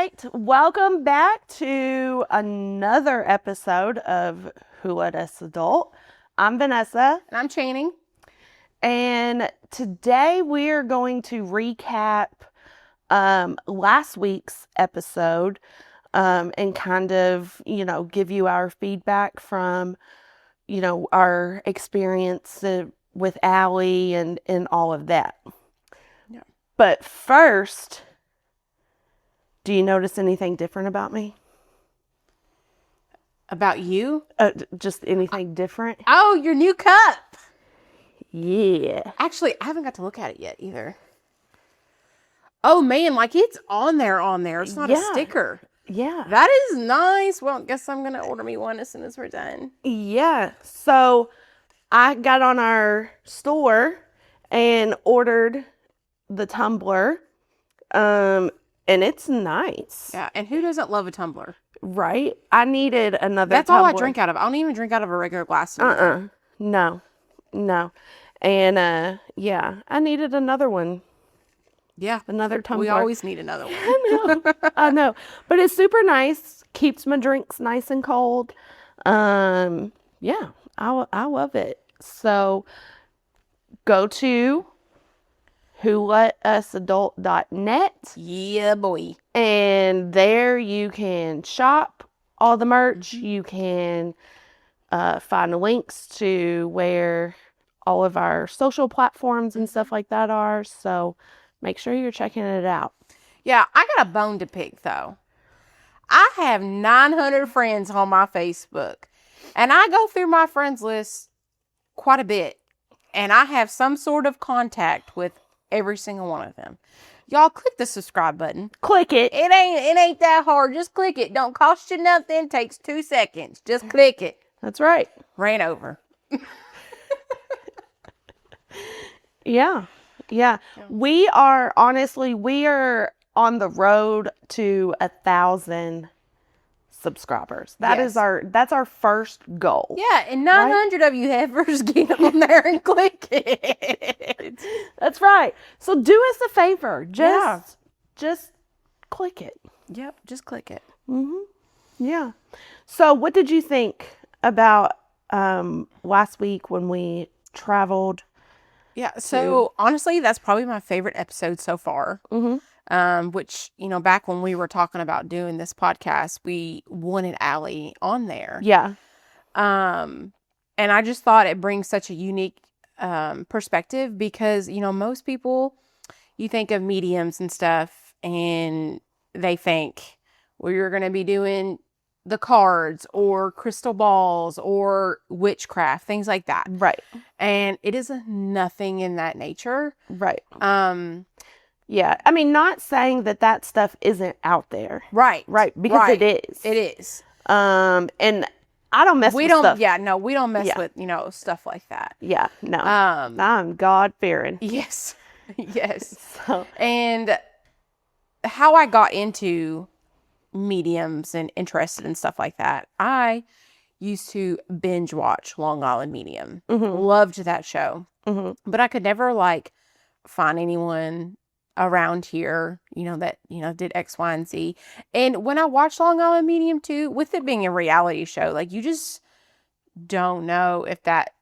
right. Welcome back to another episode of Who Let Us Adult. I'm Vanessa. And I'm Channing. And today we are going to recap last week's episode and kind of, give you our feedback from, our experience with Allie and all of that. Yeah. But first, do you notice anything different about me? About you? Just anything different? Oh, your new cup. Yeah. Actually, I haven't got to look at it yet either. Oh man, like it's on there. It's not a sticker. Yeah. That is nice. Well, I guess I'm going to order me one as soon as we're done. Yeah. So I got on our store and ordered the tumbler. And it's nice. Yeah, and who doesn't love a tumbler? Right? I needed another That's tumbler. all I drink out of. I don't even drink out of a regular glass. No. And yeah, I needed another one. Yeah. Another tumbler. We always need another one. I know. But it's super nice. Keeps my drinks nice and cold. Yeah, I love it. So go to wholetusadult.net. Yeah, boy. And there you can shop all the merch. Mm-hmm. You can find links to where all of our social platforms and stuff like that are. So make sure you're checking it out. Yeah, I got a bone to pick though. I have 900 friends on my Facebook, and I go through my friends list quite a bit, and I have some sort of contact with every single one of them. Y'all click the subscribe button. Click it. It ain't that hard. Just click it. Don't cost you nothing. Takes 2 seconds. Just click it. That's right. Ran over. Yeah. We are on the road to 1,000 subscribers. That's our first goal. Yeah, and 900 of you heifers get on there and click it. That's right. So do us a favor. Just click it. Yep, just click it. Yeah. So what did you think about last week when we traveled? Yeah, so honestly, that's probably my favorite episode so far. Which, back when we were talking about doing this podcast, we wanted Allie on there. Yeah. And I just thought it brings such a unique perspective because, most people, you think of mediums and stuff and they think, well, you're going to be doing the cards or crystal balls or witchcraft, things like that. Right. And it is nothing in that nature. Right. Yeah. I mean, not saying that stuff isn't out there. Right. Right. Because it is. It is. And I don't mess with stuff. Yeah, no, we don't mess with, stuff like that. Yeah, no. I'm God-fearing. Yes. Yes. So. And how I got into mediums and interested in stuff like that, I used to binge watch Long Island Medium. Loved that show. But I could never find anyone around here, that, did X, Y, and Z. And when I watched Long Island Medium too, with it being a reality show, you just don't know if that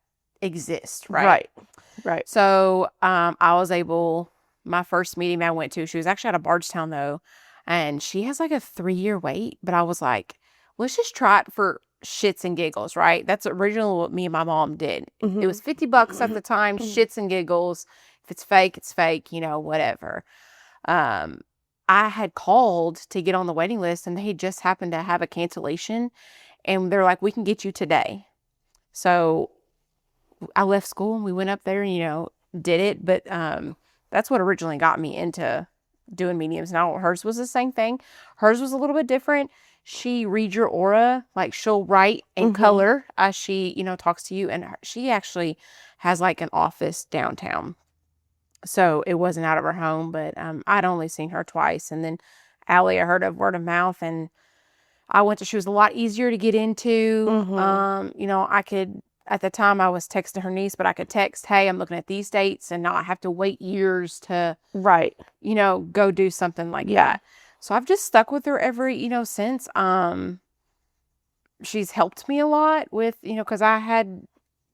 exists, right? Right. So, I was able, my first meeting I went to, she was actually out of Bardstown though, and she has a 3-year wait, but I was like, let's just try it for shits and giggles, right? That's originally what me and my mom did. It was $50 at the time, shits and giggles. If it's fake, it's fake, whatever. I had called to get on the waiting list and they just happened to have a cancellation and they're like, we can get you today. So I left school and we went up there and, did it. But that's what originally got me into doing mediums. Now hers was the same thing. Hers was a little bit different. She reads your aura, she'll write in color as she, talks to you. And she actually has an office downtown. So it wasn't out of her home, but I'd only seen her twice. And then Allie, I heard of word of mouth, and she was a lot easier to get into. I could, at the time I was texting her niece, but I could text, hey, I'm looking at these dates and not have to wait years to, right, go do something like that. So I've just stuck with her since. She's helped me a lot with, because I had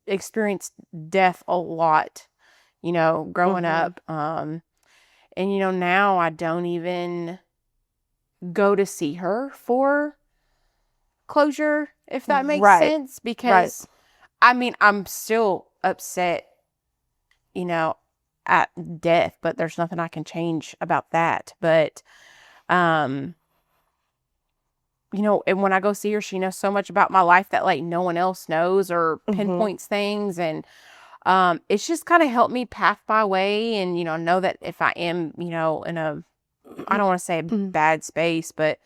experienced death a lot, growing up. And, now I don't even go to see her for closure, if that makes sense. Because, I mean, I'm still upset, at death, but there's nothing I can change about that. But, and when I go see her, she knows so much about my life that like no one else knows or pinpoints things. And, it's just kind of helped me path my way and, know that if I am, in a, I don't want to say a bad space, but,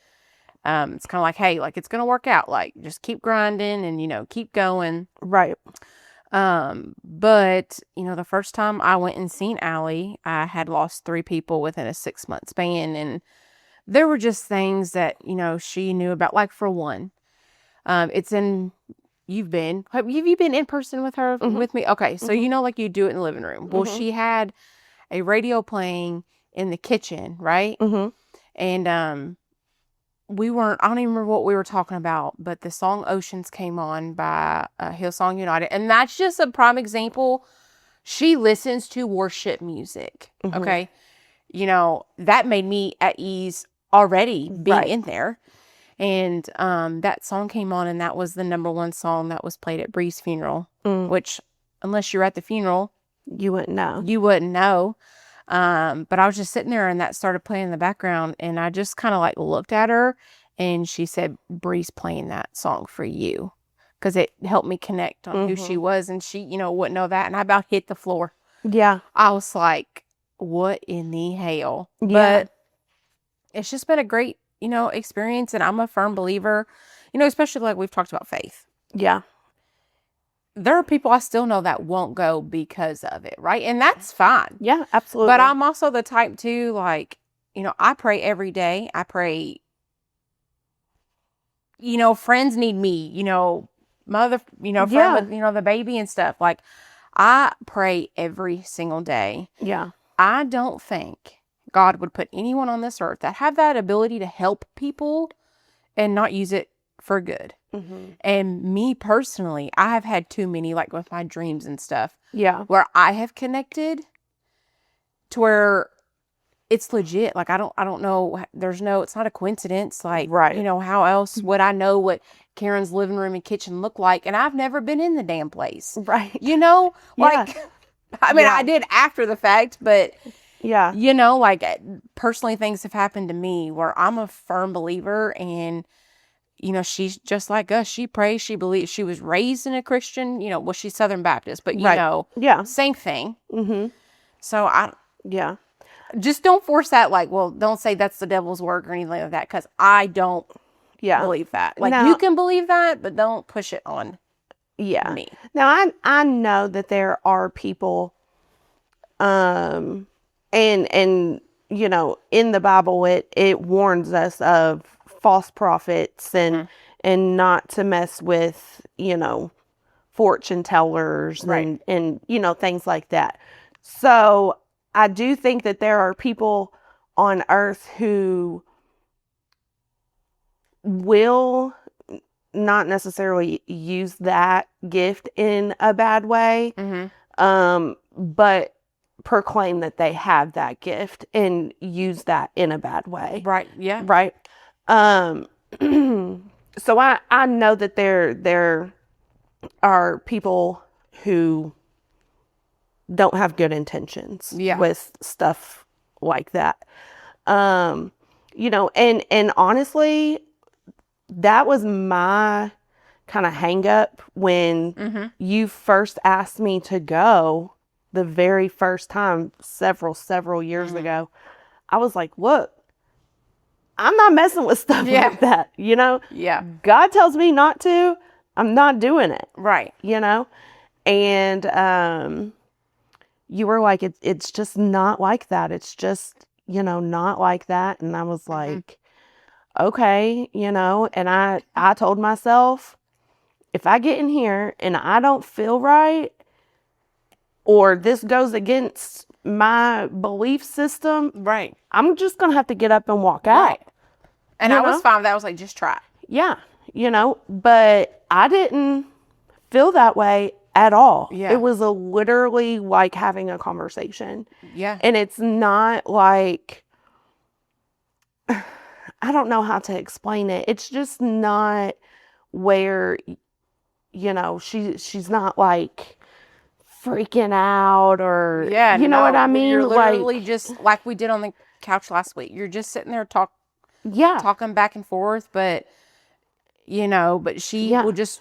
it's kind of like, hey, like it's going to work out. Like just keep grinding and, keep going. Right. But, the first time I went and seen Allie, I had lost 3 people within a 6-month span. And there were just things that, she knew about. Like for one, have you been in person with her, with me? Okay. So, like you do it in the living room. Well, she had a radio playing in the kitchen, right? And, I don't even remember what we were talking about, but the song Oceans came on by Hillsong United. And that's just a prime example. She listens to worship music. Okay. That made me at ease already being in there. And that song came on, and that was the number 1 song that was played at Bree's funeral, which unless you're at the funeral, you wouldn't know. But I was just sitting there and that started playing in the background, and I just kind of like looked at her, and she said, Bree's playing that song for you. Cause it helped me connect on who she was, and she, wouldn't know that. And I about hit the floor. Yeah. I was like, what in the hell? Yeah. But it's just been a great, experience. And I'm a firm believer, especially like we've talked about faith. Yeah. There are people I still know that won't go because of it, right? And that's fine. Yeah, absolutely. But I'm also the type too, like, I pray every day. I pray, friends need me, mother, friend with, the baby and stuff. Like, I pray every single day. Yeah. I don't think God would put anyone on this earth that have that ability to help people and not use it for good. And me personally, I have had too many, like with my dreams and stuff. Yeah. Where I have connected to where it's legit. Like, I don't know. It's not a coincidence. Like, how else would I know what Karen's living room and kitchen look like? And I've never been in the damn place. Right. Like, I mean, I did after the fact, but yeah, like personally things have happened to me where I'm a firm believer, and she's just like us. She prays, she believes. She was raised in a Christian, she's Southern Baptist, but same thing. So just don't force that. Like, well, don't say that's the devil's work or anything like that, because I don't believe that. Like, you can believe that, but don't push it on me. Now, I know that there are people, and in the Bible, it warns us of false prophets and not to mess with, fortune tellers and things like that. So I do think that there are people on earth who will not necessarily use that gift in a bad way, but proclaim that they have that gift and use that in a bad way. Right. Yeah. Right. So I know that there are people who don't have good intentions with stuff like that. And honestly, that was my kind of hang up when you first asked me to go the very first time several years ago. I was like, look, I'm not messing with stuff like that, Yeah. God tells me not to, I'm not doing it. Right. And you were like, it's just not like that. It's just, not like that. And I was like, okay, and I told myself, if I get in here and I don't feel right, or this goes against my belief system, right, I'm just going to have to get up and walk out. And I was fine with that. I was like, just try it. Yeah, but I didn't feel that way at all. Yeah. It was literally like having a conversation. Yeah. And it's not like, I don't know how to explain it. It's just not where, she's not like freaking out or, Yeah. you know what I mean? You're literally just like we did on the couch last week. You're just sitting there talking back and forth, but she will just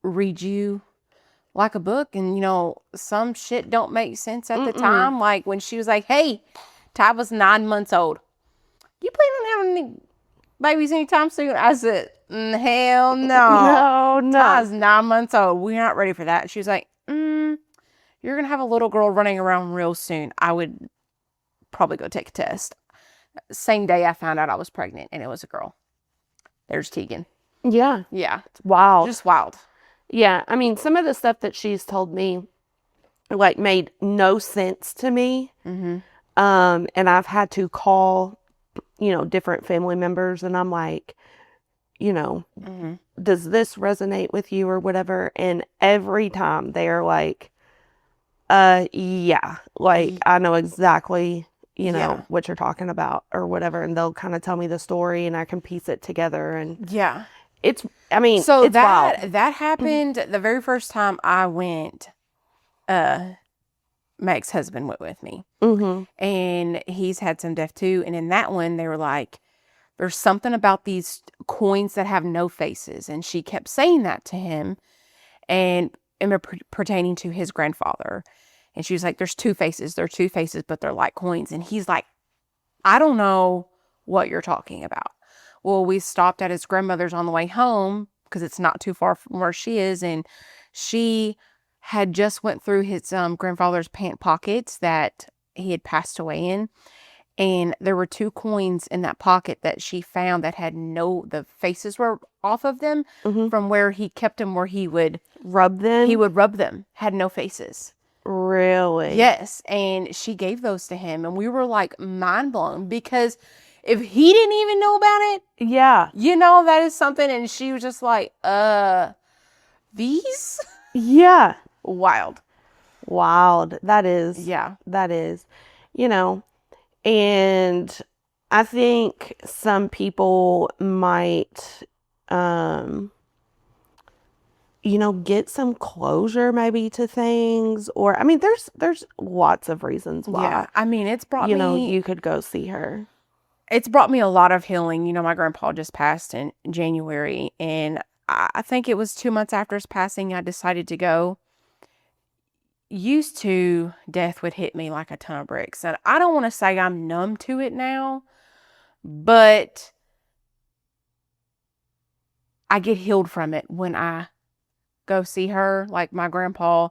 read you like a book, and some shit don't make sense at the time. Like when she was like, "Hey, Ty was 9 months old. You plan on having any babies anytime soon?" I said, "Hell no, No. Ty's 9 months old. We're not ready for that." And she was like, "You're gonna have a little girl running around real soon. I would probably go take a test." Same day I found out I was pregnant, and it was a girl. There's Tegan. Yeah. Yeah. It's wild. Just wild. Yeah. I mean, some of the stuff that she's told me, like, made no sense to me. Mm-hmm. And I've had to call, different family members, and I'm like, Mm-hmm. does this resonate with you or whatever? And every time they're like, yeah, like, I know exactly, Yeah. what you're talking about or whatever. And they'll kind of tell me the story, and I can piece it together. And Yeah. it's So wild. that happened the very first time I went. My ex-husband went with me, Mm-hmm. and he's had some death too. And in that one, they were like, "There's something about these coins that have no faces," and she kept saying that to him, and pertaining to his grandfather. And she was like, "There's two faces. They're two faces, but they're like coins." And he's like, "I don't know what you're talking about." Well, we stopped at his grandmother's on the way home because it's not too far from where she is. And she had just went through his grandfather's pant pockets that he had passed away in. And there were two coins in that pocket that she found that had the faces were off of them Mm-hmm. from where he kept them, where he would Rub them? rub them, had no faces. Really? Yes. And she gave those to him. And we were like mind blown, because if he didn't even know about it, Yeah. that is something. And she was just like, these? Yeah. Wild. That is. Yeah. That is. And I think some people might, get some closure maybe to things, or, I mean, there's lots of reasons why, Yeah. I mean, it's brought me, you could go see her. it's brought me a lot of healing. My grandpa just passed in January, and I think it was 2 months after his passing, I decided to go. Used to, death would hit me like a ton of bricks. And I don't want to say I'm numb to it now, but I get healed from it when I go see her. Like my grandpa,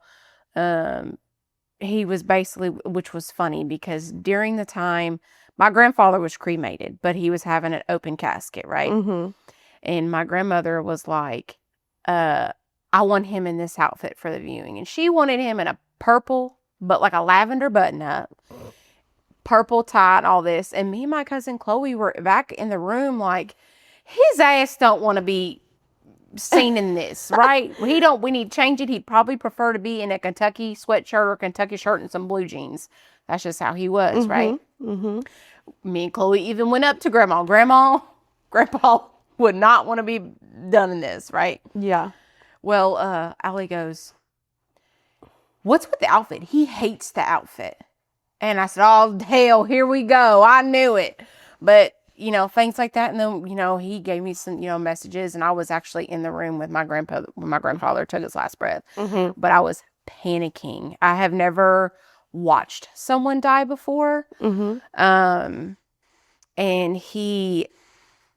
he was basically, which was funny because during the time, my grandfather was cremated, but he was having an open casket, right? Mm-hmm. And my grandmother was like, I want him in this outfit for the viewing. And she wanted him in a purple, but like a lavender button up, purple tie and all this. And me and my cousin Chloe were back in the room like, his ass don't want to be seen in this, right? We need to change it. He'd probably prefer to be in a Kentucky sweatshirt or Kentucky shirt and some blue jeans. That's just how he was, Mm-hmm. right? Mm-hmm. Me and Chloe even went up to Grandma. Grandpa would not want to be done in this, right? Yeah. Well, Allie goes, "What's with the outfit? He hates the outfit." And I said, "Oh, hell, here we go. I knew it." But, things like that. And then, he gave me some, messages. And I was actually in the room with my grandpa when my grandfather took his last breath. Mm-hmm. But I was panicking. I have never watched someone die before. Mm-hmm. And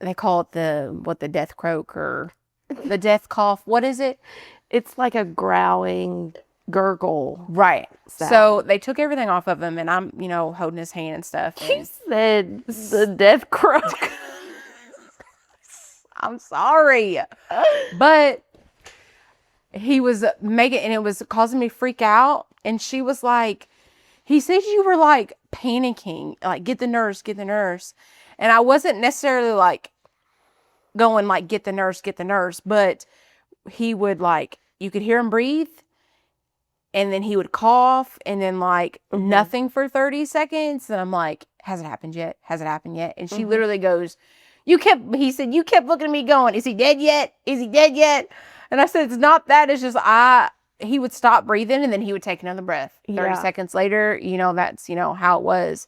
they call it the death croak or the death cough. What is it? It's like a growling gurgle. Right. sound. So they took everything off of him, and I'm, holding his hand and stuff. He And said the death croak. I'm sorry. But he was making, and it was causing me to freak out. And she was like, he said you were like panicking, like, get the nurse. And I wasn't necessarily like going like, get the nurse, but he would like, you could hear him breathe, and then he would cough, and then like nothing for 30 seconds. And I'm like, has it happened yet? Has it happened yet? And she literally goes, he said, you kept looking at me going, is he dead yet? Is he dead yet? And I said, it's not that. It's just, he would stop breathing, and then he would take another breath. 30 seconds later, you know, that's, you know, how it was.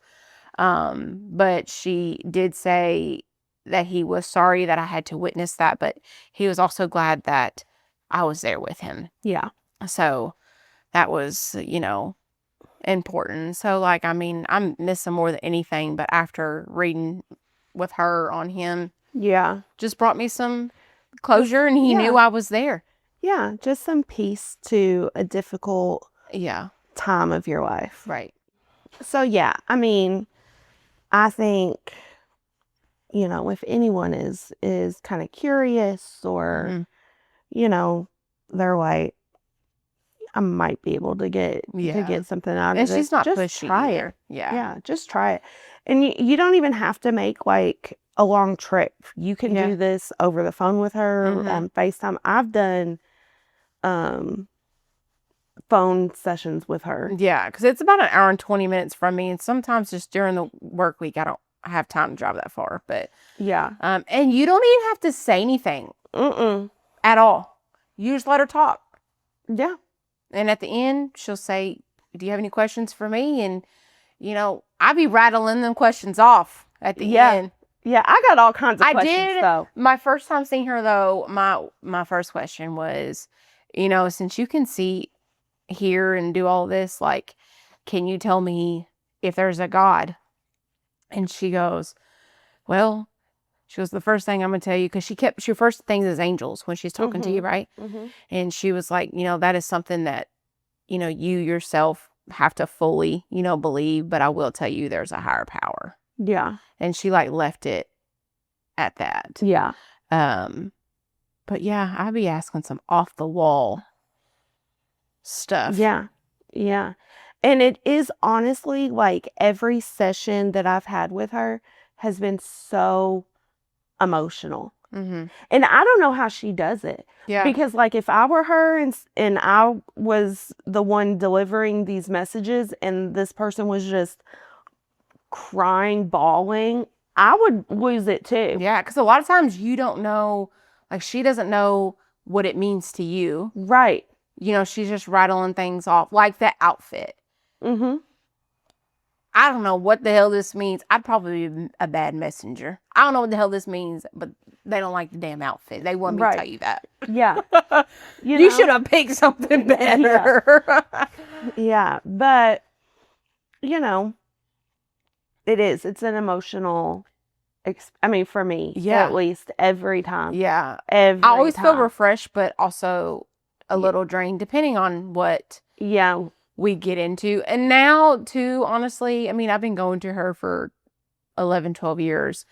But she did say that he was sorry that I had to witness that, but he was also glad that I was there with him. Yeah. So that was, you know, important. So like, I mean, I miss him more than anything, but after reading with her on him, Yeah. just brought me some closure, and he knew I was there. Yeah. Just some peace to a difficult time of your life. Right. So yeah, I mean, I think, you know, if anyone is kind of curious or, you know, they're like, I might be able to get something out of it. And she's not just pushy try either. it. Yeah. Yeah, just try it. And you don't even have to make like a long trip. You can do this over the phone with her, on FaceTime. I've done phone sessions with her. Yeah, because it's about an hour and 20 minutes from me, and sometimes just during the work week, I don't have time to drive that far. But Yeah. and you don't even have to say anything at all. You just let her talk. Yeah. And at the end, she'll say, "Do you have any questions for me?" And you know, I be rattling them questions off at the end. Yeah, I got all kinds of questions though. My first time seeing her though, my first question was, you know, since you can see, hear, and do all this, like, can you tell me if there's a God? And she goes, well, she goes, the first thing I'm gonna tell you, because she first thinks is angels when she's talking to you, right? And she was like, you know, that is something that, you know, you yourself have to fully, you know, believe, but I will tell you there's a higher power. Yeah. And she like left it at that. Yeah. But yeah, I'd be asking some off the wall stuff. Yeah. Yeah. And it is honestly like every session that I've had with her has been so emotional. And I don't know how she does it. Yeah. Because like if I were her and I was the one delivering these messages and this person was just crying, bawling, I would lose it too. Yeah, because a lot of times you don't know, like she doesn't know what it means to you. Right. You know, she's just rattling things off, like that outfit. I don't know what the hell this means. I'd probably be a bad messenger. I don't know what the hell this means, but they don't like the damn outfit. They want me to tell you that. Yeah. You should have picked something better. Yeah. But, you know, it's an emotional, I mean, for me, at least every time. Yeah. I always feel refreshed, but also a little drained, depending on what we get into. And now, too, honestly, I mean, I've been going to her for 11, 12 years.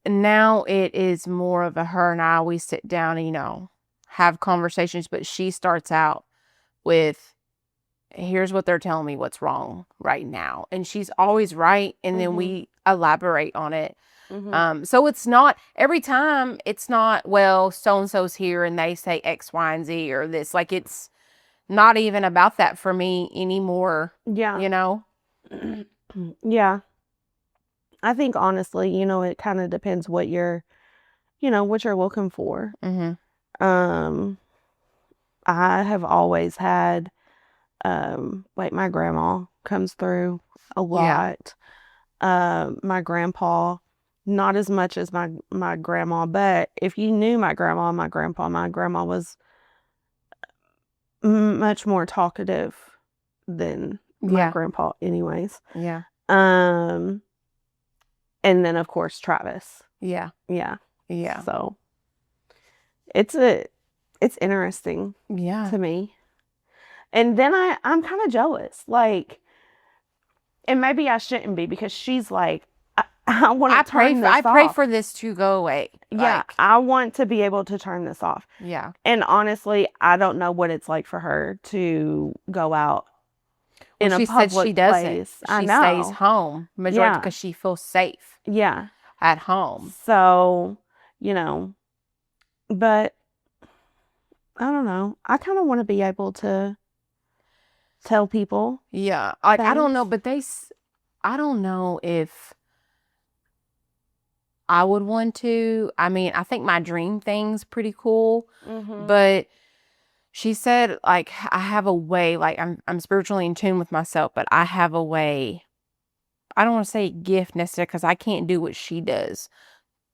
And now it is more of a her and I, we sit down and, you know, have conversations. But she starts out with, here's what they're telling me what's wrong right now. And she's always right. And then we elaborate on it. So it's not, every time it's not, well, so-and-so's here and they say X, Y, and Z or this. Like, it's not even about that for me anymore. Yeah. You know? Yeah. I think honestly, you know, it kind of depends what you're looking for. I have always had, like my grandma comes through a lot. My grandpa, not as much as my grandma, but if you knew my grandma and my grandma was much more talkative than my grandpa anyways. Yeah. And then of course Travis. Yeah. Yeah. Yeah. So it's interesting to me. And then I'm kind of jealous. Like, and maybe I shouldn't be because she's like, I want to turn this off. I pray for this to go away. Yeah. Like, I want to be able to turn this off. Yeah. And honestly, I don't know what it's like for her to go out in a public she doesn't. place. I She know. stays home majority because she feels safe. Yeah. at home. So, but I don't know. I kind of want to be able to tell people. Yeah. Like, I don't know, things. but I don't know if I would want to. I mean, I think my dream thing's pretty cool, but she said, like, I have a way, like, I'm spiritually in tune with myself, but I have a way. I don't want to say gift necessarily because I can't do what she does,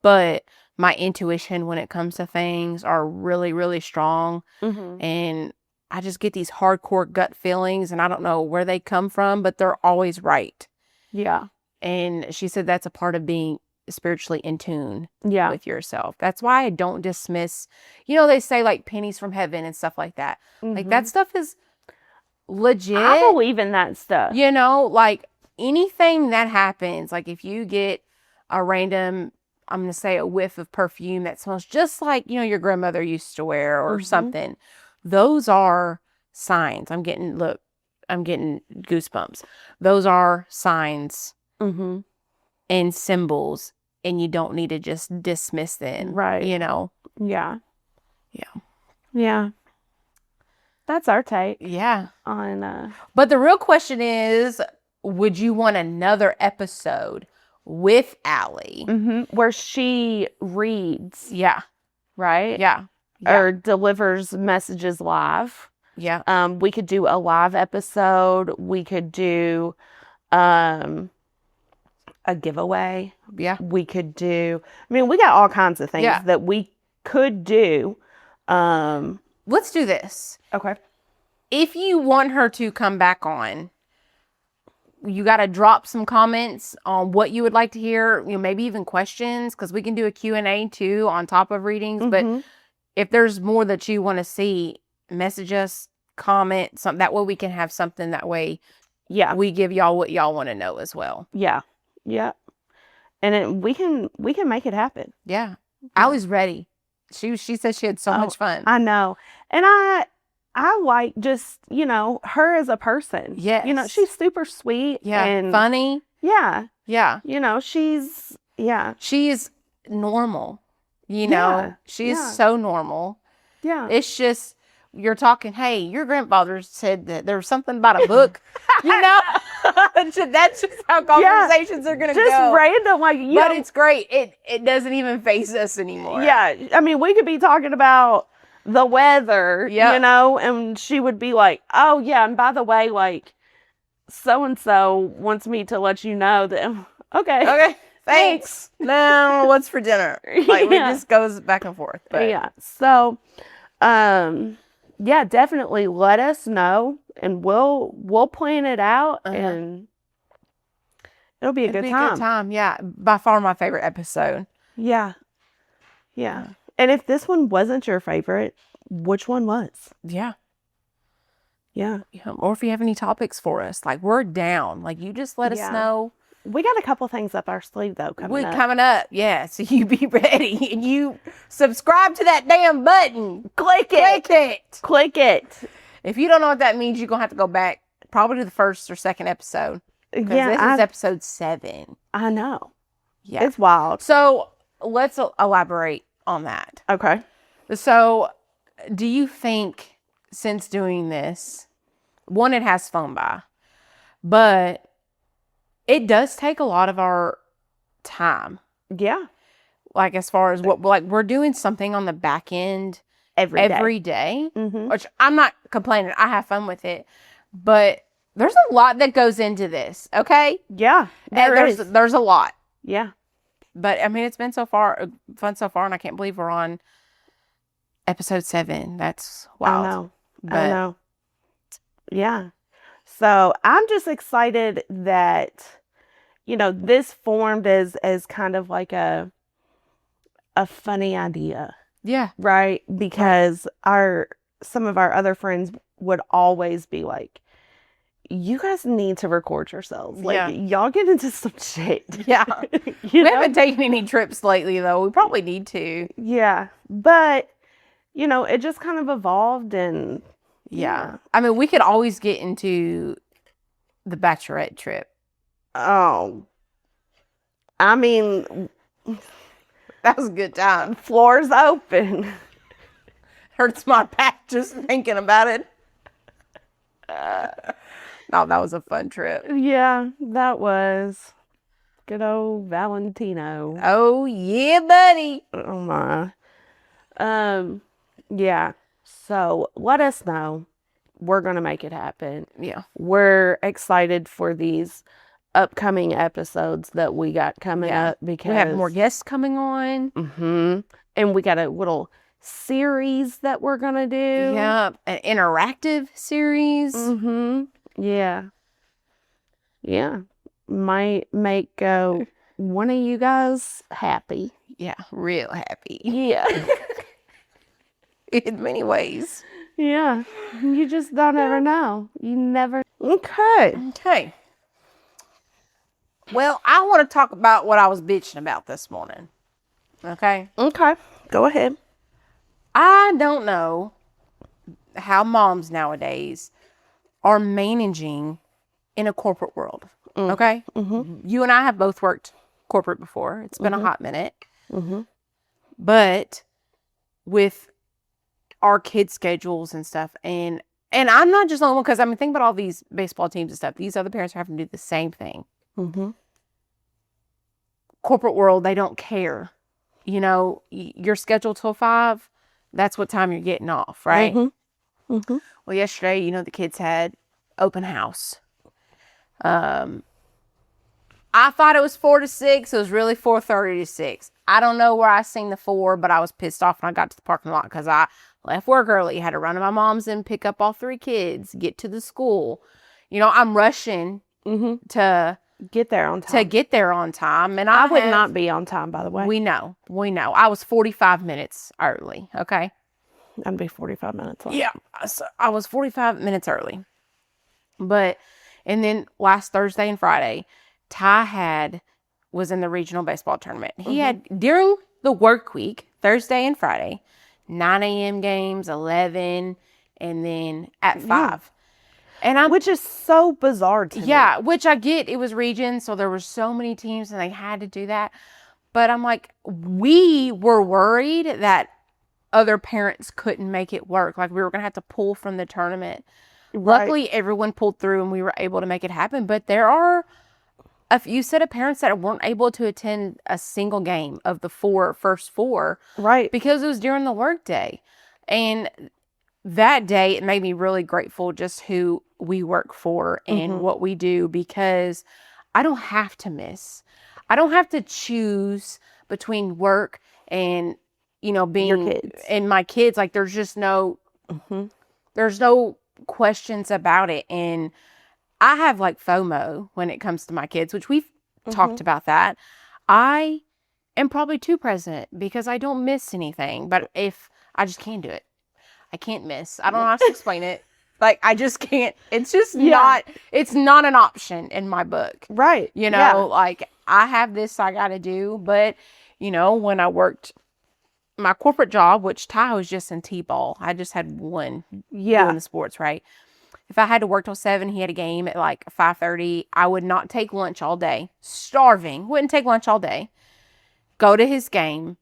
but my intuition when it comes to things are really, really strong. And I just get these hardcore gut feelings, and I don't know where they come from, but they're always right. Yeah. And she said that's a part of being spiritually in tune Yeah. with yourself. That's why I don't dismiss, they say like pennies from heaven and stuff like that. Like that stuff is legit. I believe in that stuff. Like anything that happens, like if you get a random, I'm going to say a whiff of perfume that smells just like, your grandmother used to wear or something. Those are signs. I'm getting goosebumps. Those are signs and symbols, and you don't need to just dismiss them. Right. Yeah. Yeah. Yeah. That's our take. Yeah. On But the real question is, would you want another episode with Allie? where she reads, Yeah. right? Yeah. Or delivers messages live. Yeah. We could do a live episode. We could do a giveaway. Yeah. We could do, we got all kinds of things Yeah. that we could do. Let's do this. Okay. If you want her to come back on, you got to drop some comments on what you would like to hear, maybe even questions, because we can do a Q&A too on top of readings. But if there's more that you want to see, message us, comment, something. That way we can have something. That way we give y'all what y'all want to know as well. Yeah. Yeah. And we can make it happen. Yeah. Allie's ready. She said she had so much fun. I know. And I like just, her as a person. Yes. She's super sweet. Yeah. And funny. Yeah. Yeah. She's, She is normal. Yeah. She is so normal. Yeah. It's just, you're talking, hey, your grandfather said that there was something about a book. That's just how conversations are going to go. Just random, but it's great. It doesn't even face us anymore. Yeah. We could be talking about the weather, and she would be like, oh, yeah, and by the way, like, so-and-so wants me to let you know that, okay. Thanks. Now, what's for dinner? Like, it just goes back and forth. But. Yeah. So, yeah, definitely let us know, and we'll plan it out, and it'll be a good time. Yeah. By far my favorite episode. Yeah. Yeah. And if this one wasn't your favorite, which one was? Yeah. Yeah. Or if you have any topics for us, like, we're down. Like, you just let us know. We got a couple things up our sleeve, though, coming up. Yeah, so you be ready. And you subscribe to that damn button. Click it. If you don't know what that means, you're going to have to go back probably to the first or second episode. Yeah. This is episode 7. I know. Yeah. It's wild. So let's elaborate on that. Okay. So do you think, since doing this, one, it has flown by, but it does take a lot of our time. Yeah. Like, as far as we're doing something on the back end every day, which I'm not complaining. I have fun with it, but there's a lot that goes into this. Okay. Yeah. There's a lot. Yeah. But it's been fun so far, and I can't believe we're on episode 7. That's wild. I know. Yeah. So I'm just excited that, this formed as kind of like a funny idea. Yeah. Right? Because some of our other friends would always be like, you guys need to record yourselves. Like, y'all get into some shit. Yeah. We haven't taken any trips lately, though. We probably need to. Yeah. But, it just kind of evolved, and yeah. We could always get into the bachelorette trip. Oh. That was a good time. Floor's open. Hurts my back just thinking about it. No, that was a fun trip. Yeah, that was good old Valentino. Oh, yeah, buddy. Oh my. Yeah. So let us know. We're gonna make it happen. Yeah. We're excited for these upcoming episodes that we got coming up because we have more guests coming on. And we got a little series that we're gonna do. Yeah, an interactive series. Yeah. Yeah. Might make one of you guys happy. Yeah, real happy. Yeah. In many ways. Yeah. You just don't ever know. You never. Okay. Okay. Well, I want to talk about what I was bitching about this morning. Okay? Okay. Go ahead. I don't know how moms nowadays are managing in a corporate world. Okay? You and I have both worked corporate before. It's been a hot minute. But with our kids' schedules and stuff, and I'm not just the only one, because I mean, think about all these baseball teams and stuff. These other parents are having to do the same thing. Corporate world, they don't care. You know, you're scheduled till 5. That's what time you're getting off, right? Well, yesterday, you know, the kids had open house. I thought it was 4 to 6. It was really 4:30 to 6. I don't know where I seen the 4, but I was pissed off when I got to the parking lot because I left work early. Had to run to my mom's and pick up all 3 kids, get to the school. You know, I'm rushing to get there on time. And I would not be on time, by the way. We know. I was 45 minutes early. Okay. I'd be 45 minutes late. Yeah. So I was 45 minutes early. And then last Thursday and Friday, Ty was in the regional baseball tournament. He had, during the work week, Thursday and Friday, 9 a.m. games, 11, and then at 5. And which is so bizarre to me. Yeah, which I get. It was region, so there were so many teams, and they had to do that. But I'm like, we were worried that other parents couldn't make it work. Like, we were going to have to pull from the tournament. Right. Luckily, everyone pulled through, and we were able to make it happen. But there are a few set of parents that weren't able to attend a single game of the first 4. Right. Because it was during the work day. And that day, it made me really grateful just who we work for and what we do, because I don't have to miss. I don't have to choose between work and, you know, being your kids and my kids. Like, there's just no, there's no questions about it. And I have like FOMO when it comes to my kids, which we've talked about that. I am probably too present because I don't miss anything, but if I just can't do it. I can't miss. I don't know how to explain it. Like, I just can't. It's just it's not an option in my book. Right. You know, like, I have this I got to do. But, you know, when I worked my corporate job, which Ty was just in T-ball. I just had one doing the sports, right? If I had to work till 7, he had a game at like 5:30. I would not take lunch all day. Starving. Wouldn't take lunch all day. Go to his game.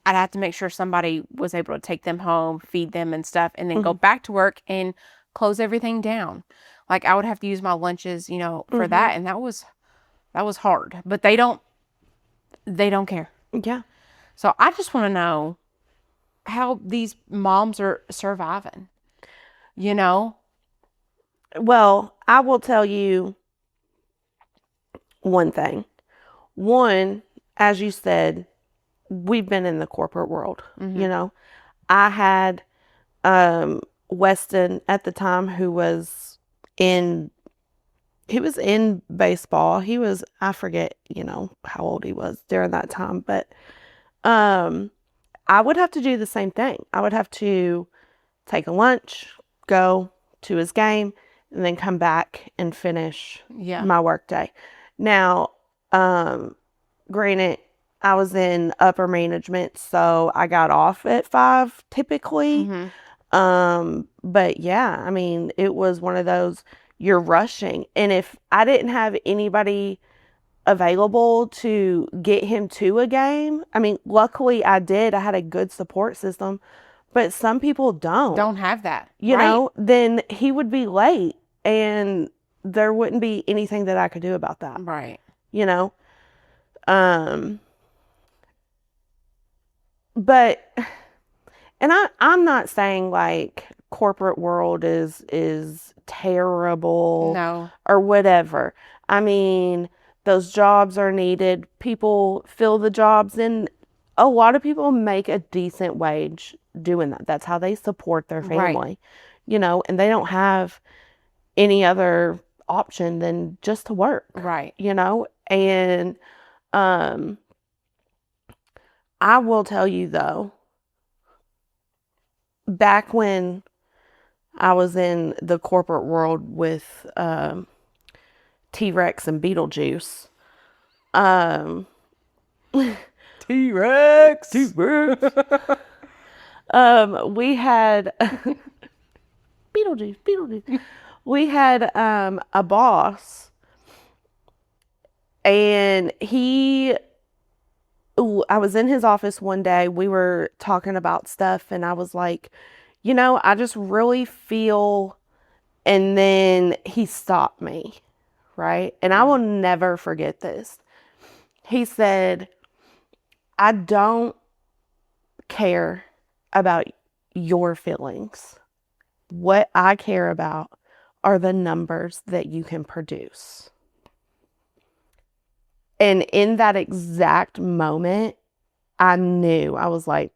I'd have to make sure somebody was able to take them home, feed them and stuff, and then go back to work and close everything down. Like, I would have to use my lunches, you know, for that. And that was hard, but they don't care. Yeah. So I just want to know how these moms are surviving, you know? Well, I will tell you one thing. One, as you said, we've been in the corporate world, you know. I had Weston at the time who was in baseball. I forget, you know, how old he was during that time, but I would have to do the same thing. I would have to take a lunch, go to his game, and then come back and finish my work day. Now, granted, I was in upper management, so I got off at 5 typically. But yeah, I mean, it was one of those, you're rushing. And if I didn't have anybody available to get him to a game. I mean, luckily I did. I had a good support system, but some people Don't have that. you right? know, then he would be late and there wouldn't be anything that I could do about that, Right. you know? But, and I'm not saying like corporate world is terrible No. or whatever. I mean, those jobs are needed. People fill the jobs, and a lot of people make a decent wage doing that. That's how they support their Right. family, you know, and they don't have any other option than just to work, Right. you know? And I will tell you though, back when I was in the corporate world with T-Rex and Beetlejuice, T-Rex. we had Beetlejuice. We had a boss, and I was in his office one day. We were talking about stuff, and I was like, you know, I just really feel, and then he stopped me, right? And I will never forget this. He said, I don't care about your feelings. What I care about are the numbers that you can produce. And in that exact moment, I knew, I was like,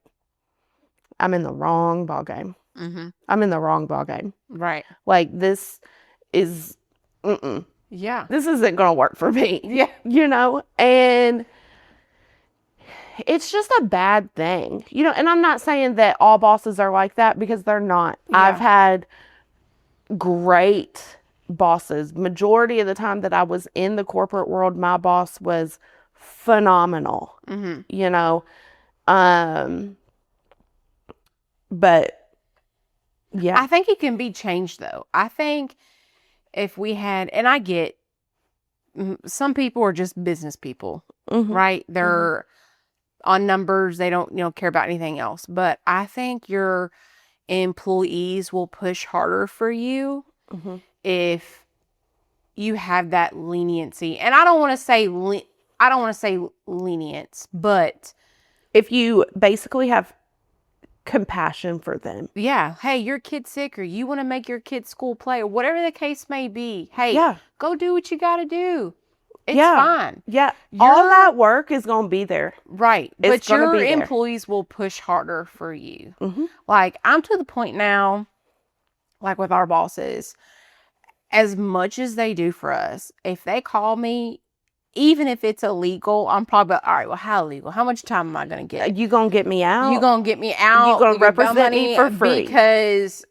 I'm in the wrong ballgame. Mm-hmm. I'm in the wrong ballgame. Right. Like, this is, Yeah. this isn't going to work for me. Yeah. You know? And it's just a bad thing, you know? And I'm not saying that all bosses are like that, because they're not. Yeah. I've had great bosses. Majority of the time that I was in the corporate world, my boss was phenomenal, Mm-hmm. you know? But yeah. I think it can be changed though. I think if we had, and I get, some people are just business people, Mhm. right? They're on numbers. They don't, care about anything else. But I think your employees will push harder for you Mhm. if you have that leniency. And I don't want to say lenience, but If you basically have compassion for them. yeah, hey, your kid's sick, or you want to make your kid's school play, or whatever the case may be. Hey, Yeah. go do what you got to do. It's Yeah. fine. Yeah. All Your- that work is going to be there. Right. It's But gonna your be there. employees will push harder for you. Mhm. Like, I'm to the point now, like with our bosses, as much as they do for us, if they call me, even if it's illegal, I'm probably, all right, well, how illegal? How much time am I going to get? You going to get me out? You going to get me out? You gonna with your represent me dumb for free. Because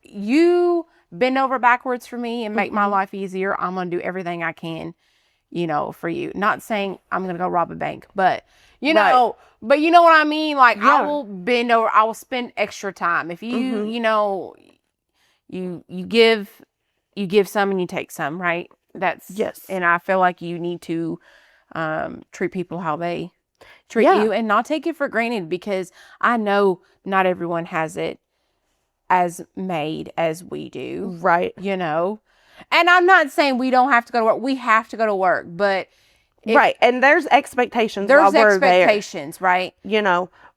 bend over backwards for me and make my Mhm. life easier. I'm going to do everything I can, for you. Not saying I'm going to go rob a bank, but, but you know what I mean? Like, I Yeah. will bend over. I will spend extra time. If you, Mhm. you give some and you take some, right? That's, Yes. and I feel like you need to treat people how they treat Yeah. you, and not take it for granted, because I know not everyone has it as made as we do, Right. and I'm not saying we don't have to go to work. We have to go to work, but Right. And there's expectations while there's we're there, expectations, right?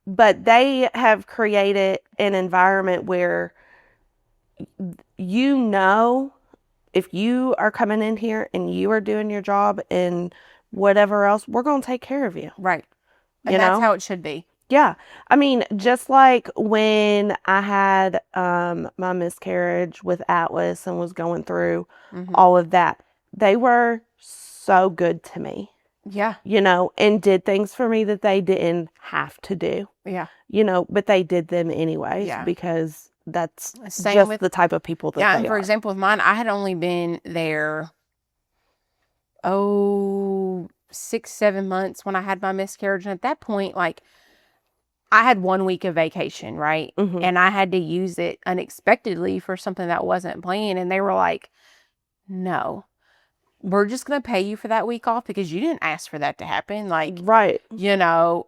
but they have created an environment where, if you are coming in here and you are doing your job and whatever else, we're going to take care of you. Right. And You that's know? how it should be. Yeah. I mean, just like when I had my miscarriage with Atlas and was going through Mhm. all of that, they were so good to me, Yeah. And did things for me that they didn't have to do, Yeah. but they did them anyways, Yeah. because that's Same just with- the type of people that Yeah. they And for are. example, with mine, I had only been there, 6-7 months when I had my miscarriage. And at that point, like, I had 1 week of vacation, right? Mhm. And I had to use it unexpectedly for something that wasn't planned. And they were like, no. we're just going to pay you for that week off because you didn't ask for that to happen. Like, Right. you know,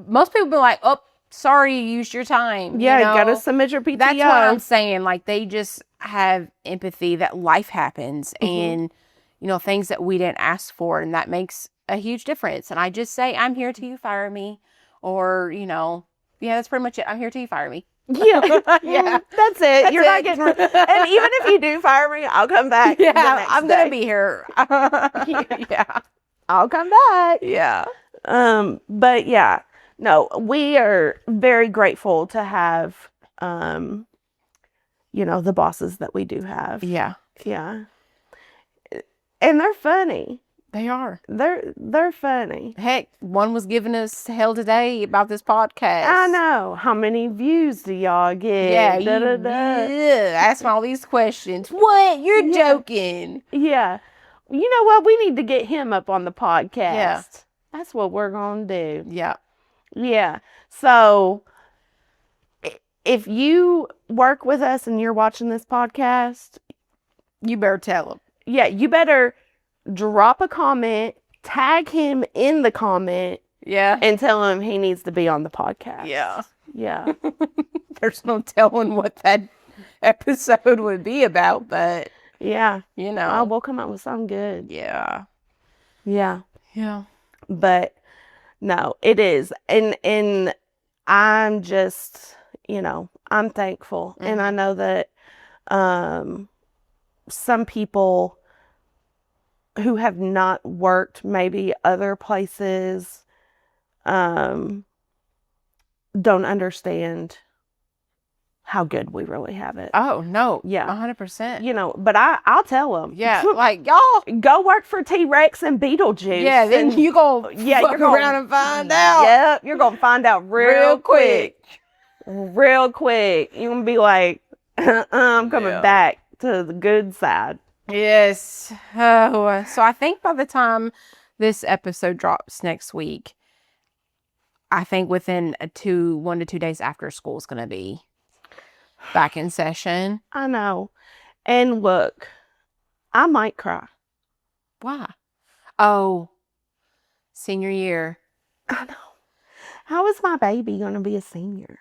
most people be like, oh, sorry, you used your time. Yeah, you you gotta know? submit your PTO. That's what I'm saying. Like, they just have empathy that life happens and, you know, things that we didn't ask for. And that makes a huge difference. And I just say, I'm here till you fire me. Or, you know, yeah, that's pretty much it. I'm here till you fire me. Yeah. Yeah. That's it. You're not it. getting rid. And even if you do fire me, I'll come back. the Yeah, next I'm day. going to be here. Yeah. I'll come back. Yeah. But yeah, no, we are very grateful to have, you know, the bosses that we do have. Yeah. Yeah. And they're funny. They are. They're funny. Heck, one was giving us hell today about this podcast. I know. How many views do y'all get? Yeah, asking all these questions. What? You're joking. Yeah. You know what? We need to get him up on the podcast. Yeah. That's what we're going to do. Yeah. Yeah. So if you work with us and you're watching this podcast, You better tell them. yeah, you better drop a comment, tag him in the comment, Yeah. and tell him he needs to be on the podcast. Yeah. Yeah. There's no telling what that episode would be about, but, Yeah. you know. We'll come up with something good. Yeah. Yeah. Yeah. But no, it is. And I'm just, you know, I'm thankful. And I know that some people who have not worked maybe other places don't understand how good we really have it. Oh, no. Yeah. 100%. You know, but I'll tell them. Yeah. Like, y'all. Go work for T-Rex and Beetlejuice. Yeah, then you go you're fuck around and find out. Yep, you're going to find out real quick. quick. Real quick. You're going to be like, I'm coming back to the good side. Yes. Oh, so I think by the time this episode drops next week, I think within 1 to 2 days after school is going to be back in session. I know. And look, I might cry. Why? Oh, senior year. I know. How is my baby going to be a senior?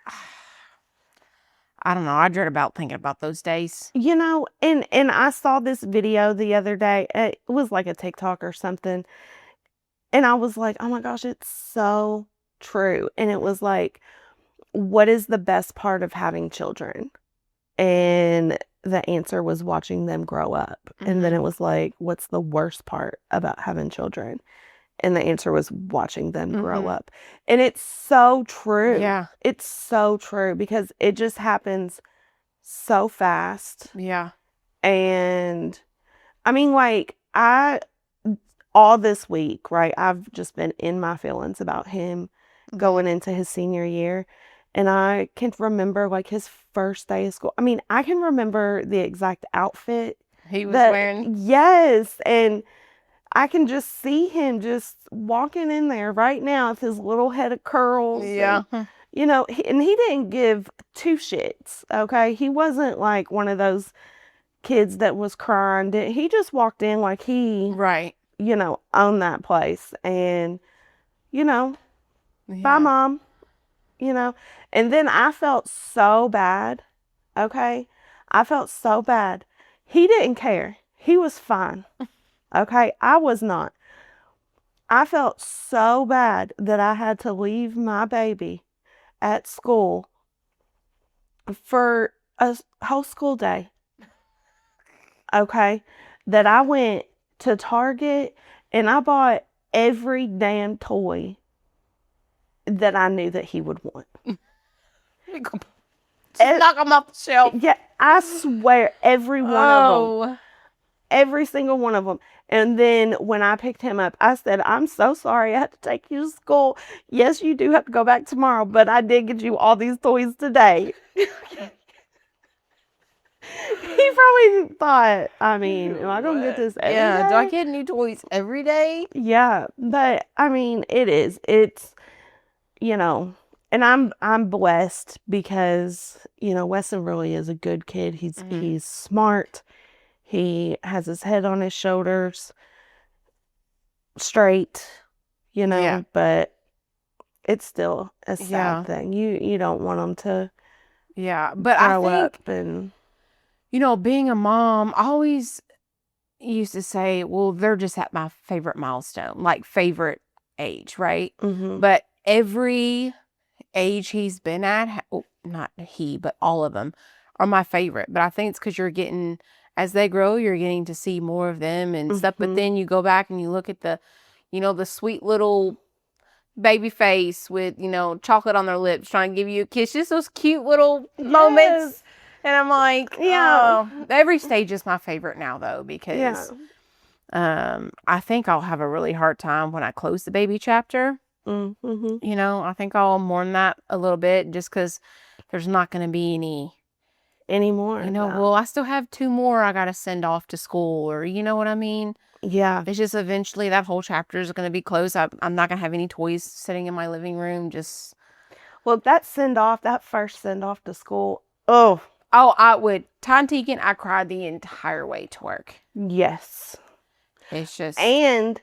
I don't know. I dread about thinking about those days. You know, and I saw this video the other day. It was like a TikTok or something. And I was like, oh my gosh, it's so true. And it was like, what is the best part of having children? And the answer was watching them grow up. And then it was like, what's the worst part about having children? And the answer was watching them grow up. And it's so true. Yeah. It's so true because it just happens so fast. Yeah. And I mean, like, all this week, right, I've just been in my feelings about him going into his senior year. And I can remember, like, his first day of school. I mean, I can remember the exact outfit he was wearing. Yes. And I can just see him just walking in there right now with his little head of curls. Yeah. And, you know, and he didn't give two shits, okay? He wasn't like one of those kids that was crying. He just walked in like he, Right. you know, owned that place. And, you know, Yeah. bye, Mom. You know, and then I felt so bad, okay? I felt so bad. He didn't care. He was fine, okay? I was not. I felt so bad that I had to leave my baby at school for a whole school day, okay? That I went to Target and I bought every damn toy that I knew that he would want. Knock him off the shelf. Yeah, I swear every one of them. Every single one of them. And then when I picked him up, I said, I'm so sorry I had to take you to school. Yes, you do have to go back tomorrow, but I did get you all these toys today. He probably thought, I mean, am I going to get this every day? Do I get new toys every day? Yeah, but I mean, it's, you know, and I'm blessed because, you know, Weston really is a good kid. He's smart. He has his head on his shoulders. straight, Yeah. but it's still a sad Yeah. thing. You don't want them to Yeah. But I grow think, up and being a mom, I always used to say, well, they're just at my favorite milestone, like favorite age, right? mhm. But every age he's been at, not he, but all of them are my favorite. But I think it's because as they grow, you're getting to see more of them and stuff. But Mhm. then you go back and you look at the sweet little baby face with, chocolate on their lips trying to give you a kiss. Just those cute little moments. Yes. And I'm like, Yeah. oh, every stage is my favorite now, though, Yeah. because I think I'll have a really hard time when I close the baby chapter. Mhm. I think I'll mourn that a little bit just because there's not going to be any, Anymore. well, I still have 2 more I got to send off to school, or you know what I mean? Yeah. It's just eventually that whole chapter is going to be closed. I'm not going to have any toys sitting in my living room. Just, Well, that first send off to school. Oh, I would, Ty and Tegan, I cried the entire way to work. yes. It's just, And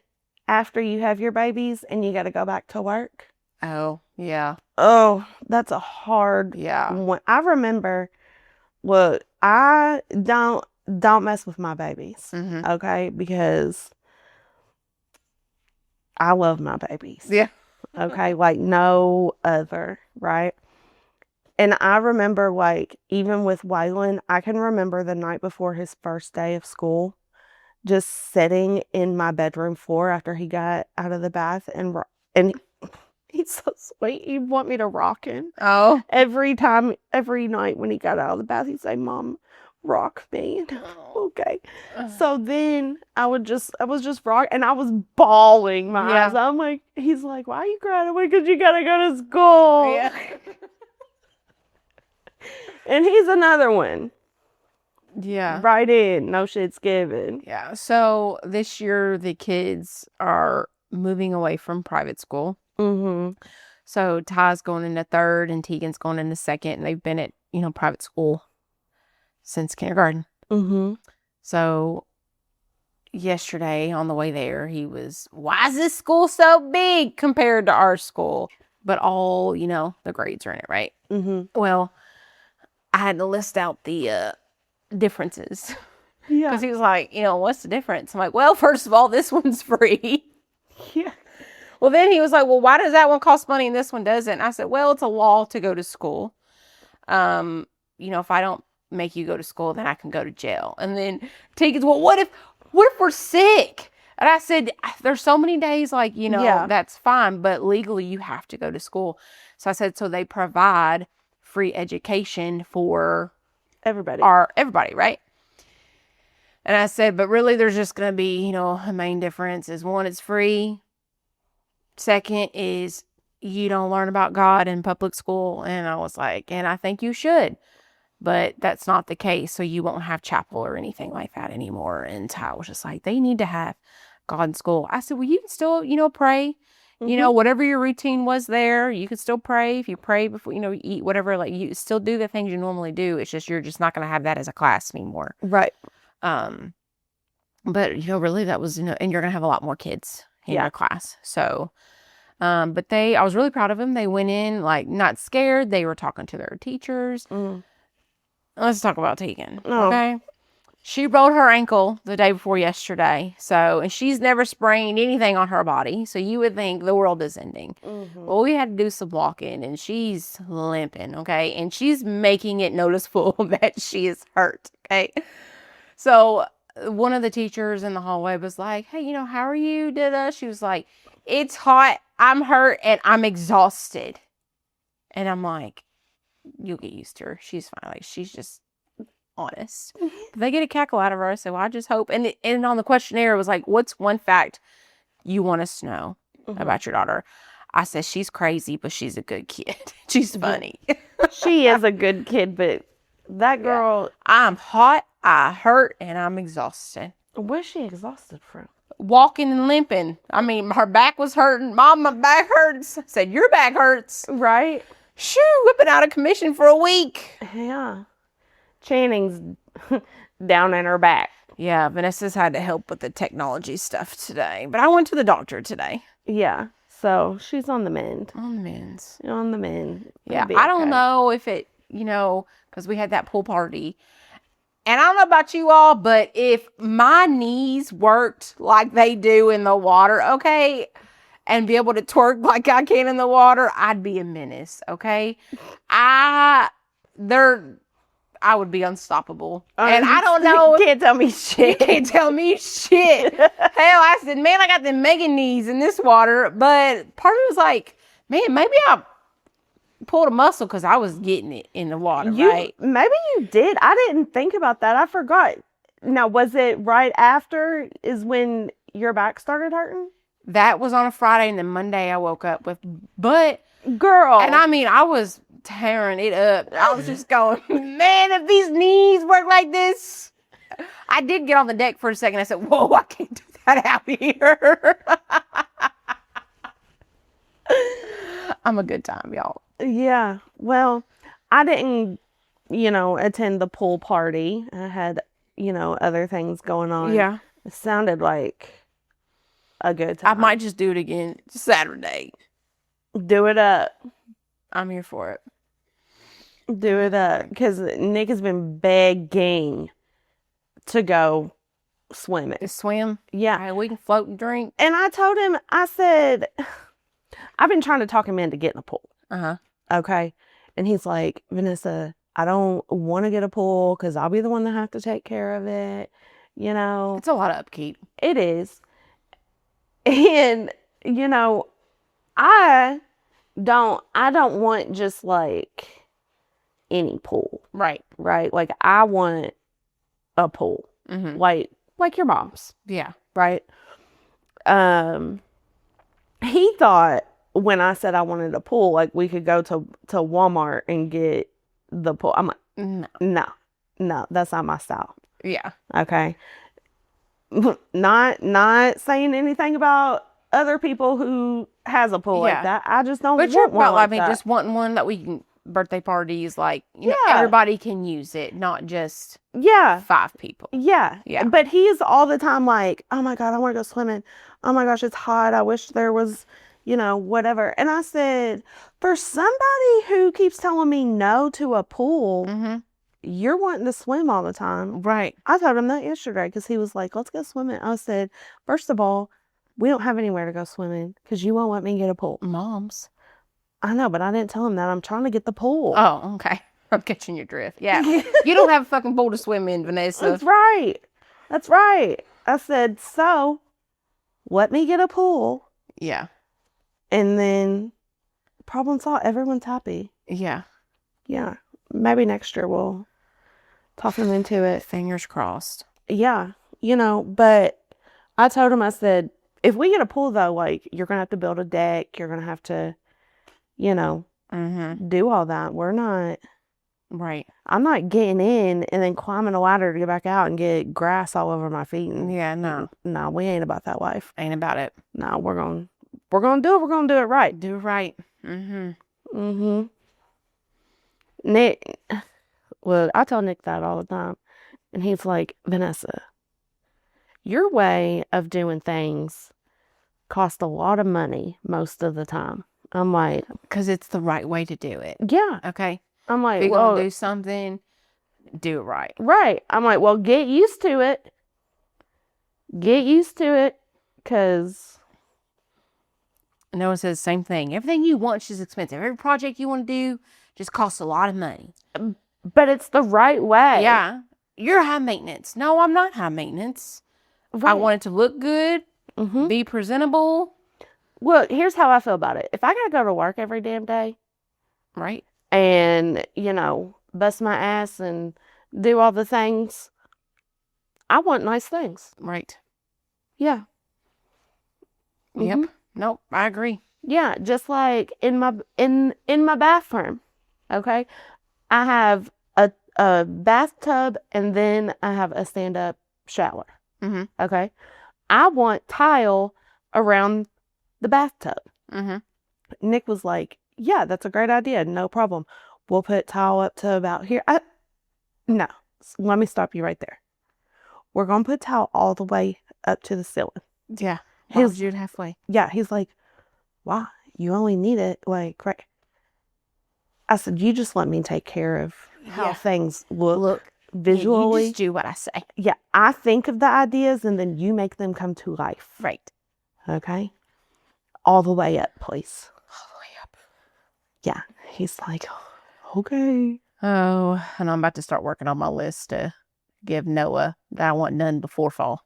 after you have your babies and you got to go back to work. oh, yeah. Oh, that's a hard Yeah. one. I remember, well, I don't mess with my babies, Mm-hmm. okay? Because I love my babies. Yeah. Okay, like no other, right? And I remember, like, even with Waylon, I can remember the night before his first day of school, just sitting in my bedroom floor after he got out of the bath, and he's so sweet. He'd want me to rock him. Oh. Every night when he got out of the bath, he'd say, "Mom, rock me." And I'm like, okay. So then I was just rock, and I was bawling my Yeah. eyes. I'm like, he's like, "Why are you crying?" Because you gotta go to school. Yeah. And he's another one. Yeah. Right in, no shit's given. Yeah. So this year the kids are moving away from private school. Mm-hmm. So Ty's going into 3rd and Tegan's going into 2nd, and they've been at, private school since kindergarten. Mm-hmm. So yesterday on the way there, he was, why is this school so big compared to our school? But all, the grades are in it, right? Mm-hmm. Well, I had to list out the differences. Yeah. Because he was like, what's the difference? I'm like, well, first of all, this one's free. Yeah. Well, then he was like, well, why does that one cost money and this one doesn't? And I said, well, it's a law to go to school. If I don't make you go to school, then I can go to jail. And then Tegan's, well, what if we're sick? And I said, there's so many days, like, Yeah. that's fine, but legally you have to go to school. So I said, so they provide free education for Everybody. everybody, right? And I said, but really there's just going to be, a main difference is, one, it's free. Second is you don't learn about God in public school. And I was like, and I think you should, but that's not the case. So you won't have chapel or anything like that anymore. And Ty was just like, they need to have God in school. I said, well, you can still, pray. Mm-hmm. Whatever your routine was there, you could still pray. If you pray before, you eat, whatever, like you still do the things you normally do. It's just, you're just not going to have that as a class anymore. Right. But really that was, and you're going to have a lot more kids in your class. So, but I was really proud of them. They went in like not scared. They were talking to their teachers. Mm. Let's talk about Tegan. Oh. Okay. She rolled her ankle the day before yesterday. So, and she's never sprained anything on her body. So you would think the world is ending. Mm-hmm. Well, we had to do some walking and she's limping. Okay. And she's making it noticeable that she is hurt. Okay. So one of the teachers in the hallway was like, hey, how are you? She was like, it's hot. I'm hurt and I'm exhausted. And I'm like, you'll get used to her. She's fine. Like, she's just honest. But they get a cackle out of her. So I just hope. And on the questionnaire, it was like, what's one fact you want us to know about your daughter? I said, she's crazy, but she's a good kid. She's funny. She is a good kid, but that girl. I'm hot, I hurt, and I'm exhausted. Where's she exhausted from? Walking and limping. I mean, her back was hurting. Mom, my back hurts. I said, your back hurts. Right. Shoo, we've been out of commission for a week. Yeah. Channing's down in her back. Yeah, Vanessa's had to help with the technology stuff today. But I went to the doctor today. Yeah. So she's on the mend. On the mends. On the mend. Yeah, It'll be I don't okay. know if it, because we had that pool party. And I don't know about you all, but if my knees worked like they do in the water, okay, and be able to twerk like I can in the water, I'd be a menace, okay? I would be unstoppable. And I don't know. You can't tell me You shit. can't tell me shit. Hell, I said, man, I got the Megan knees in this water. But part of it was like, man, maybe I pulled a muscle because I was getting it in the water, right? Maybe you did. I didn't think about that. I forgot. Now, was it right after is when your back started hurting? That was on a Friday, and then Monday I woke up with, but Girl. and I mean, I was tearing it up. I was just going, man, if these knees work like this. I did get on the deck for a second. I said, whoa, I can't do that out here. I'm a good time, y'all. Yeah. Well, I didn't, attend the pool party. I had, other things going on. Yeah. It sounded like a good I time. might just do it again Saturday. Do it up. I'm here for it. Do it up. Because Nick has been begging to go swimming. Just swim. Yeah. Hey, we can float and drink. And I told him, I said, I've been trying to talk him into getting a pool. Uh-huh. Okay. And he's like, Vanessa, I don't want to get a pool because I'll be the one that have to take care of it. It's a lot of upkeep. It is. And, I don't want just like any pool. Right. Right. Like I want a pool. Mm-hmm. Like your mom's. Yeah. Right. He thought when I said I wanted a pool, like we could go to Walmart and get the pool. I'm like, no, that's not my style. Yeah. Okay. Not saying anything about other people who has a pool like that. I just don't But you're want one about, like I mean, that. just wanting one that we can, birthday parties, like, Yeah. everybody can use it, not just Yeah. 5 people. Yeah. Yeah. But he's all the time like, oh my God, I want to go swimming. Oh my gosh, it's hot. I wish there was, whatever. And I said, for somebody who keeps telling me no to a pool, Mm-hmm. you're wanting to swim all the time. Right. I told him that yesterday because he was like, let's go swimming. I said, first of all, we don't have anywhere to go swimming because you won't let me get a pool. Moms. I know, but I didn't tell him that. I'm trying to get the pool. Oh, okay. I'm catching your drift. Yeah. You don't have a fucking pool to swim in, Vanessa. That's right. That's right. I said, so let me get a pool. Yeah. And then problem solved. Everyone's happy. Yeah. Yeah. Maybe next year we'll talk him into it. Fingers crossed. Yeah. But I told him, I said, if we get a pool though, like you're going to have to build a deck. You're going to have to, Mm-hmm. do all that. We're not. Right. I'm not getting in and then climbing a ladder to get back out and get grass all over my feet. And, Yeah, no. No, we ain't about that life. Ain't about it. No, we're gonna do it. We're gonna do it right. Do right. Mm-hmm. Mm-hmm. Nick, well, I tell Nick that all the time, and he's like, Vanessa, your way of doing things costs a lot of money most of the time. I'm like, Because it's the right way to do it. yeah. Okay. I'm If like, you're well, going to do something, do it right. right. I'm like, well, get used to it. Get used to it, because Noah says the same thing. Everything you want is just expensive. Every project you want to do just costs a lot of money. but it's the right way. Yeah. You're high maintenance. No, I'm not high maintenance. Right. I want it to look good, Mm-hmm. be presentable. Well, here's how I feel about it. If I gotta go to work every damn day Right. and, bust my ass and do all the things, I want nice things. Right. Yeah. Yep. Mhm. Nope. I agree. Yeah, just like in my bathroom. Okay? I have a bathtub and then I have a stand-up shower. Mm-hmm. Okay? I want tile around the bathtub. Mm-hmm. Nick was like, yeah, that's a great idea. No problem. We'll put tile up to about here. No, let me stop you right there. we're going to put towel all the way up to the ceiling. Yeah. His- His dude halfway. Yeah, he's like, why? You only need it like right. I said, you just let me take care of how Yeah. things look Look, visually. you just do what I say. Yeah, I think of the ideas and then you make them come to life. Right. Okay? All the way up, please. All the way up. Yeah. He's like, okay. Oh, and I'm about to start working on my list to give Noah that I want done before fall.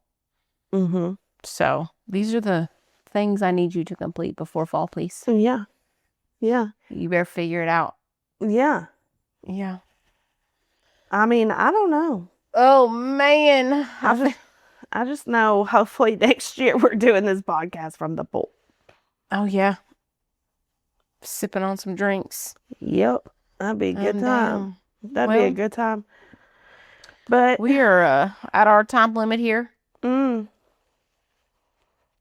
Mm-hmm. So these are the things I need you to complete before fall, please. Yeah. Yeah. You better figure it out. Yeah. Yeah. I mean, I don't know. Oh, man. I just know hopefully next year we're doing this podcast from the pool. Oh, yeah. Sipping on some drinks. Yep. That'd be a good I'm time. down. That'd be a Well, good time. But We are at our time limit here.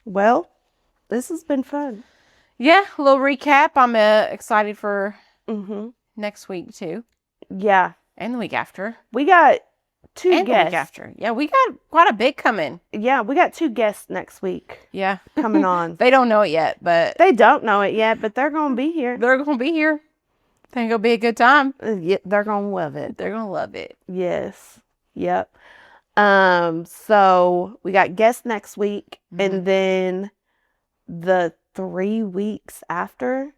well, this has been fun. Yeah, a little recap. I'm excited for Mm-hmm. next week, too. Yeah. And the week after. We got two And the week guests. after. Yeah, we got quite a bit coming. Yeah, we got two guests next week Yeah. coming on. They don't know it yet, but They don't know it yet, but they're going to be here. they're going to be here. Think it'll be a good time. Yeah, they're going to love it. They're going to love it. Yes. Yep. So we got guests next week, and then the 3 weeks after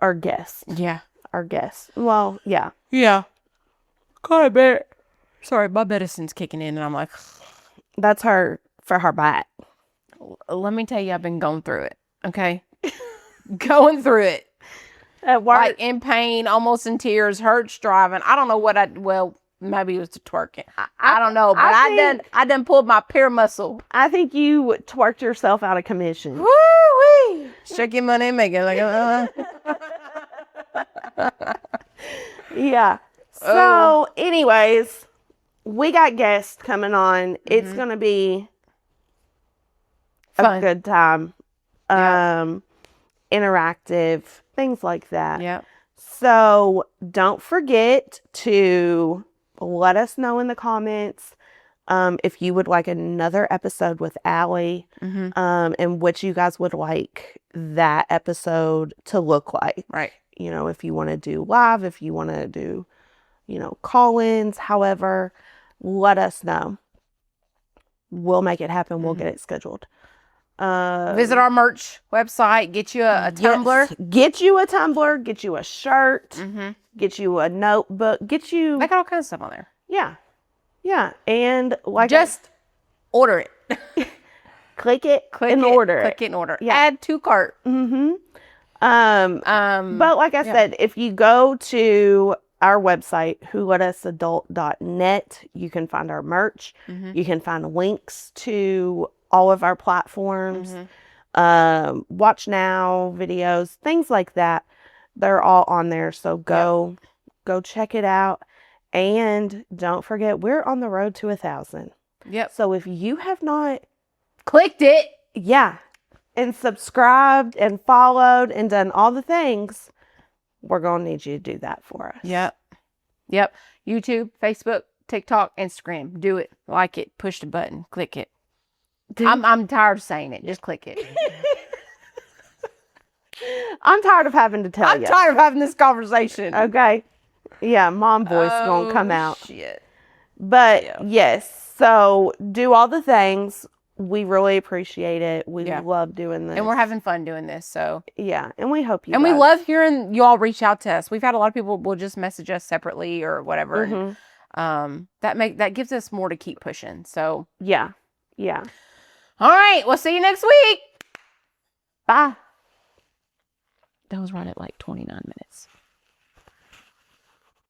are guests. Yeah. Our guests. Well, yeah. Yeah. Quite a bit. Sorry, my medicine's kicking in, and I'm like, That's her for her back. let me tell you, I've been going through it. Okay. Going through it. At work. Like in pain, almost in tears, hurts driving. I don't know what well, maybe it was the twerking. I don't know, but I done pulled my peer muscle. I think you twerked yourself out of commission. Woo-wee. Shake your money and make it like Yeah. So, anyways, we got guests coming on. It's going to be a Fun. good time. Yeah. Interactive, things like that. Yeah. So, don't forget to let us know in the comments if you would like another episode with Allie, and what you guys would like that episode to look like. Right. You know, if you want to do live, if you want to do, call-ins, however, let us know. We'll make it happen. We'll get it scheduled. Visit our merch website. Get you a tumbler. Yes. Get you a tumbler. Get you a shirt. Get you a notebook. Get you... They got all kinds of stuff on there. Yeah. Yeah. And like... Just order it. click it Click and it, order Click it. it and order. Yeah. Add to cart. But like I yeah. said, if you go to our website, wholetasadult.net, you can find our merch. You can find links to all of our platforms, watch now videos, things like that. They're all on there. So go check it out. And don't forget, we're on the road to 1,000. Yep. So if you have not, Clicked it. and subscribed and followed and done all the things, we're going to need you to do that for us. Yep. YouTube, Facebook, TikTok, Instagram. Do it. Like it. Push the button. Click it. I'm tired of saying it. Just click it. I'm tired of having to tell I'm you. tired of having this conversation. Okay. Yeah, mom voice gonna come out. Shit. But Yeah. yes, so do all the things. We really appreciate it. We Yeah. love doing this. And we're having fun doing this. So, Yeah, and we hope you and we guys- love hearing you all reach out to us. We've had a lot of people will just message us separately or whatever. Mhm. And, that gives us more to keep pushing. So, Yeah. Yeah. all right. We'll see you next week. Bye. That was right at like 29 minutes.